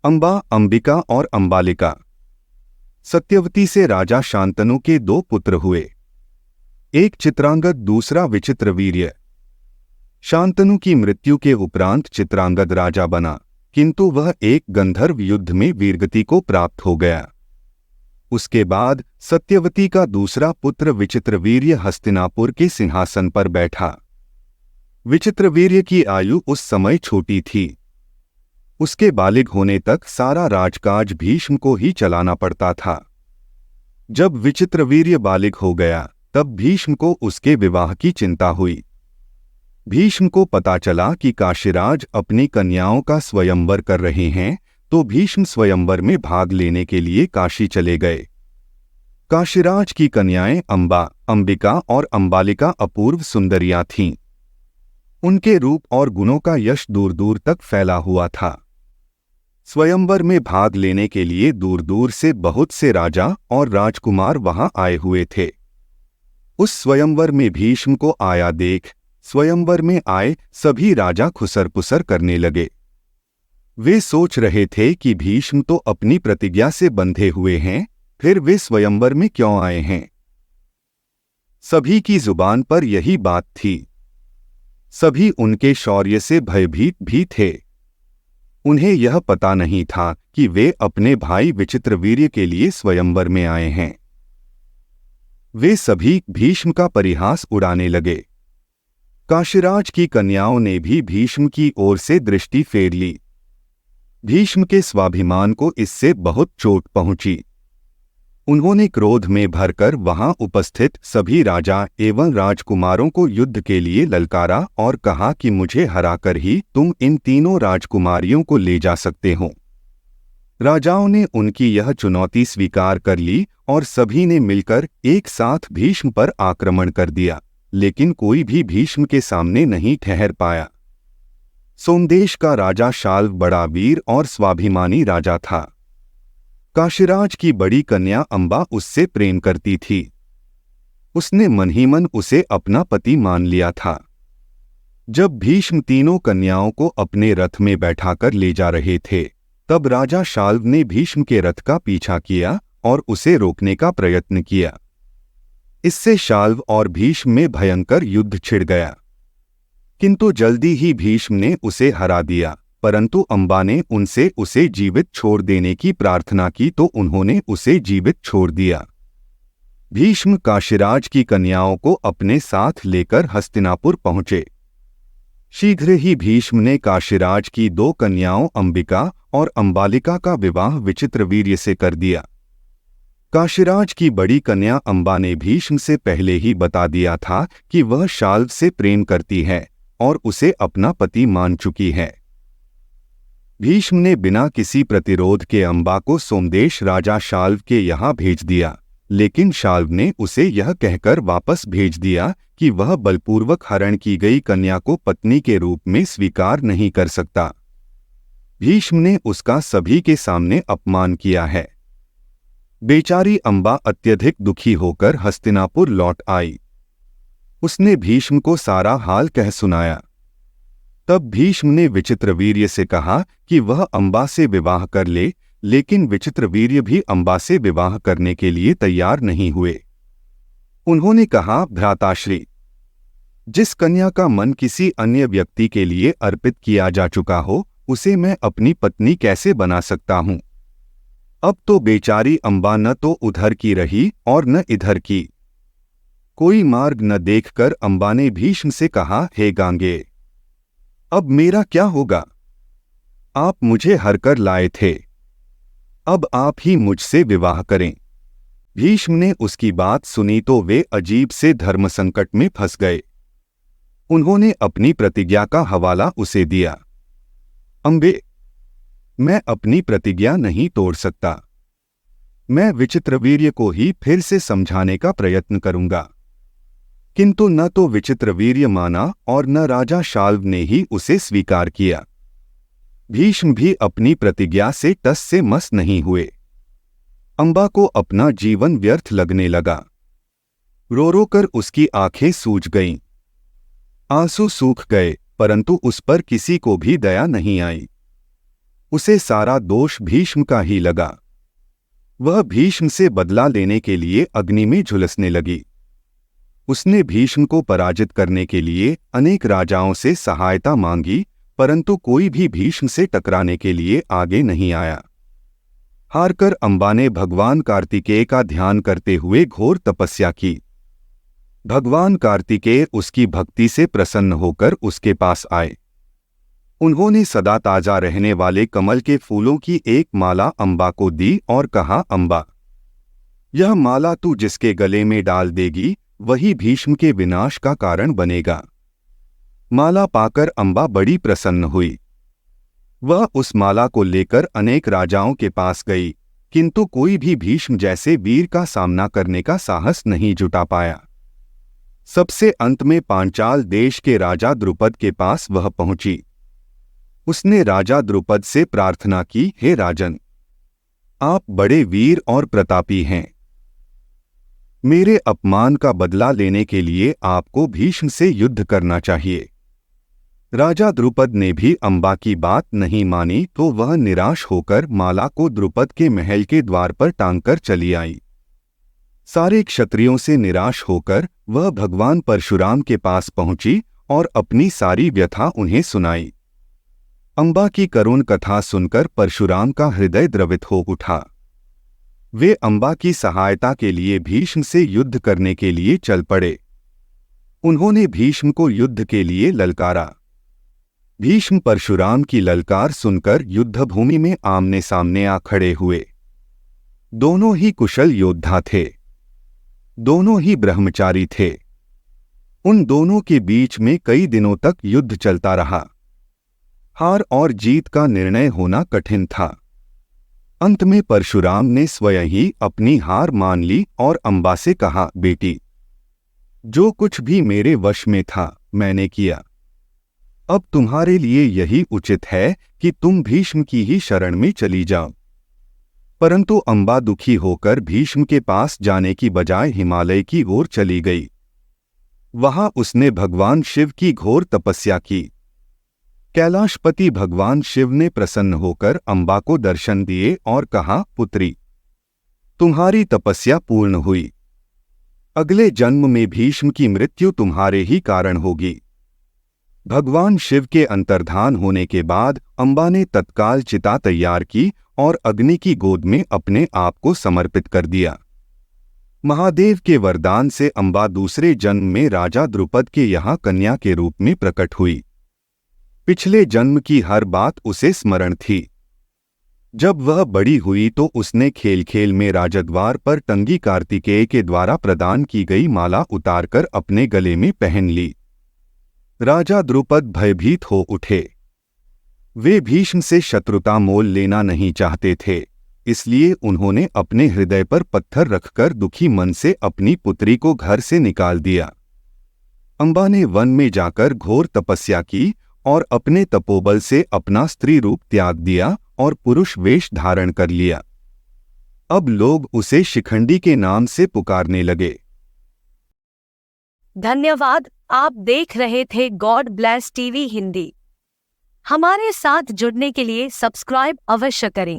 अंबा, अंबिका और अंबालिका। सत्यवती से राजा शांतनु के दो पुत्र हुए, एक चित्रांगद, दूसरा विचित्रवीर्य। शांतनु की मृत्यु के उपरांत चित्रांगद राजा बना, किंतु वह एक गंधर्व युद्ध में वीरगति को प्राप्त हो गया। उसके बाद सत्यवती का दूसरा पुत्र विचित्रवीर्य हस्तिनापुर के सिंहासन पर बैठा। विचित्रवीर्य की आयु उस समय छोटी थी। उसके बालिग होने तक सारा राजकाज भीष्म को ही चलाना पड़ता था। जब विचित्रवीर्य बालिग हो गया तब भीष्म को उसके विवाह की चिंता हुई। भीष्म को पता चला कि काशीराज अपनी कन्याओं का स्वयंवर कर रहे हैं, तो भीष्म स्वयंवर में भाग लेने के लिए काशी चले गए। काशीराज की कन्याएं अंबा, अंबिका और अंबालिका अपूर्व सुंदरियां थीं। उनके रूप और गुणों का यश दूर दूर तक फैला हुआ था। स्वयंवर में भाग लेने के लिए दूर दूर से बहुत से राजा और राजकुमार वहां आए हुए थे। उस स्वयंवर में भीष्म को आया देख स्वयंवर में आए सभी राजा खुसर-पुसर करने लगे। वे सोच रहे थे कि भीष्म तो अपनी प्रतिज्ञा से बंधे हुए हैं, फिर वे स्वयंवर में क्यों आए हैं। सभी की जुबान पर यही बात थी। सभी उनके शौर्य से भयभीत भी थे। उन्हें यह पता नहीं था कि वे अपने भाई विचित्रवीर्य के लिए स्वयंवर में आए हैं। वे सभी भीष्म का परिहास उड़ाने लगे। काशीराज की कन्याओं ने भी भीष्म की ओर से दृष्टि फेर ली। भीष्म के स्वाभिमान को इससे बहुत चोट पहुंची। उन्होंने क्रोध में भरकर वहां उपस्थित सभी राजा एवं राजकुमारों को युद्ध के लिए ललकारा और कहा कि मुझे हराकर ही तुम इन तीनों राजकुमारियों को ले जा सकते हो। राजाओं ने उनकी यह चुनौती स्वीकार कर ली और सभी ने मिलकर एक साथ भीष्म पर आक्रमण कर दिया, लेकिन कोई भी भीष्म के सामने नहीं ठहर पाया। सोमदेश का राजा शाल्व बड़ा वीर और स्वाभिमानी राजा था। काशीराज की बड़ी कन्या अंबा उससे प्रेम करती थी। उसने मन ही मन उसे अपना पति मान लिया था। जब भीष्म तीनों कन्याओं को अपने रथ में बैठाकर ले जा रहे थे, तब राजा शाल्व ने भीष्म के रथ का पीछा किया और उसे रोकने का प्रयत्न किया। इससे शाल्व और भीष्म में भयंकर युद्ध छिड़ गया, किंतु जल्दी ही भीष्म ने उसे हरा दिया। परंतु अंबा ने उनसे उसे जीवित छोड़ देने की प्रार्थना की तो उन्होंने उसे जीवित छोड़ दिया। भीष्म काशीराज की कन्याओं को अपने साथ लेकर हस्तिनापुर पहुंचे। शीघ्र ही भीष्म ने काशीराज की दो कन्याओं अंबिका और अंबालिका का विवाह विचित्रवीर्य से कर दिया। काशीराज की बड़ी कन्या अंबा ने भीष्म से पहले ही बता दिया था कि वह शाल्व से प्रेम करती है और उसे अपना पति मान चुकी है। भीष्म ने बिना किसी प्रतिरोध के अंबा को सोमदेश राजा शाल्व के यहाँ भेज दिया, लेकिन शाल्व ने उसे यह कहकर वापस भेज दिया कि वह बलपूर्वक हरण की गई कन्या को पत्नी के रूप में स्वीकार नहीं कर सकता। भीष्म ने उसका सभी के सामने अपमान किया है। बेचारी अंबा अत्यधिक दुखी होकर हस्तिनापुर लौट आई। उसने भीष्म को सारा हाल कह सुनाया। तब भीष्म ने विचित्रवीर्य से कहा कि वह अंबा से विवाह कर ले, लेकिन विचित्रवीर्य भी अंबा से विवाह करने के लिए तैयार नहीं हुए। उन्होंने कहा, भ्राताश्री, जिस कन्या का मन किसी अन्य व्यक्ति के लिए अर्पित किया जा चुका हो, उसे मैं अपनी पत्नी कैसे बना सकता हूं? अब तो बेचारी अंबा न तो उधर की रही और न इधर की। कोई मार्ग न देखकर अंबा ने भीष्म से कहा, हे गांगे, अब मेरा क्या होगा? आप मुझे हरकर लाए थे, अब आप ही मुझसे विवाह करें। भीष्म ने उसकी बात सुनी तो वे अजीब से धर्म संकट में फंस गए। उन्होंने अपनी प्रतिज्ञा का हवाला उसे दिया। अंबे, मैं अपनी प्रतिज्ञा नहीं तोड़ सकता। मैं विचित्रवीर्य को ही फिर से समझाने का प्रयत्न करूंगा। किंतु न तो विचित्रवीर्य माना और न राजा शाल्व ने ही उसे स्वीकार किया। भीष्म भी अपनी प्रतिज्ञा से टस से मस नहीं हुए। अंबा को अपना जीवन व्यर्थ लगने लगा। रो रो कर उसकी आंखें सूज गईं। आंसू सूख गए, परंतु उस पर किसी को भी दया नहीं आई। उसे सारा दोष भीष्म का ही लगा। वह भीष्म से बदला लेने के लिए अग्नि में झुलसने लगी। उसने भीष्म को पराजित करने के लिए अनेक राजाओं से सहायता मांगी, परंतु कोई भी भीष्म से टकराने के लिए आगे नहीं आया। हारकर अंबा ने भगवान कार्तिकेय का ध्यान करते हुए घोर तपस्या की। भगवान कार्तिकेय उसकी भक्ति से प्रसन्न होकर उसके पास आए। उन्होंने सदा ताजा रहने वाले कमल के फूलों की एक माला अंबा को दी और कहा, अंबा, यह माला तू जिसके गले में डाल देगी वही भीष्म के विनाश का कारण बनेगा। माला पाकर अंबा बड़ी प्रसन्न हुई। वह उस माला को लेकर अनेक राजाओं के पास गई, किंतु कोई भी भीष्म जैसे वीर का सामना करने का साहस नहीं जुटा पाया। सबसे अंत में पांचाल देश के राजा द्रुपद के पास वह पहुंची। उसने राजा द्रुपद से प्रार्थना की, हे राजन, आप बड़े वीर और प्रतापी हैं। मेरे अपमान का बदला लेने के लिए आपको भीष्म से युद्ध करना चाहिए। राजा द्रुपद ने भी अंबा की बात नहीं मानी तो वह निराश होकर माला को द्रुपद के महल के द्वार पर टांगकर चली आई। सारे क्षत्रियों से निराश होकर वह भगवान परशुराम के पास पहुंची और अपनी सारी व्यथा उन्हें सुनाई। अंबा की करुण कथा सुनकर परशुराम का हृदय द्रवित हो उठा। वे अंबा की सहायता के लिए भीष्म से युद्ध करने के लिए चल पड़े। उन्होंने भीष्म को युद्ध के लिए ललकारा। भीष्म परशुराम की ललकार सुनकर युद्धभूमि में आमने सामने आ खड़े हुए। दोनों ही कुशल योद्धा थे, दोनों ही ब्रह्मचारी थे। उन दोनों के बीच में कई दिनों तक युद्ध चलता रहा। हार और जीत का निर्णय होना कठिन था। अंत में परशुराम ने स्वयं ही अपनी हार मान ली और अंबा से कहा, बेटी, जो कुछ भी मेरे वश में था मैंने किया। अब तुम्हारे लिए यही उचित है कि तुम भीष्म की ही शरण में चली जाओ। परंतु अंबा दुखी होकर भीष्म के पास जाने की बजाय हिमालय की ओर चली गई। वहां उसने भगवान शिव की घोर तपस्या की। कैलाशपति भगवान शिव ने प्रसन्न होकर अंबा को दर्शन दिए और कहा, पुत्री, तुम्हारी तपस्या पूर्ण हुई। अगले जन्म में भीष्म की मृत्यु तुम्हारे ही कारण होगी। भगवान शिव के अंतर्धान होने के बाद अंबा ने तत्काल चिता तैयार की और अग्नि की गोद में अपने आप को समर्पित कर दिया। महादेव के वरदान से अंबा दूसरे जन्म में राजा द्रुपद के यहाँ कन्या के रूप में प्रकट हुई। पिछले जन्म की हर बात उसे स्मरण थी। जब वह बड़ी हुई तो उसने खेल खेल में राजद्वार पर टंगी कार्तिकेय के द्वारा प्रदान की गई माला उतारकर अपने गले में पहन ली। राजा द्रुपद भयभीत हो उठे। वे भीष्म से शत्रुता मोल लेना नहीं चाहते थे, इसलिए उन्होंने अपने हृदय पर पत्थर रखकर दुखी मन से अपनी पुत्री को घर से निकाल दिया। अंबा ने वन में जाकर घोर तपस्या की और अपने तपोबल से अपना स्त्री रूप त्याग दिया और पुरुष वेश धारण कर लिया। अब लोग उसे शिखंडी के नाम से पुकारने लगे। धन्यवाद। आप देख रहे थे गॉड ब्लेस टीवी हिंदी। हमारे साथ जुड़ने के लिए सब्सक्राइब अवश्य करें।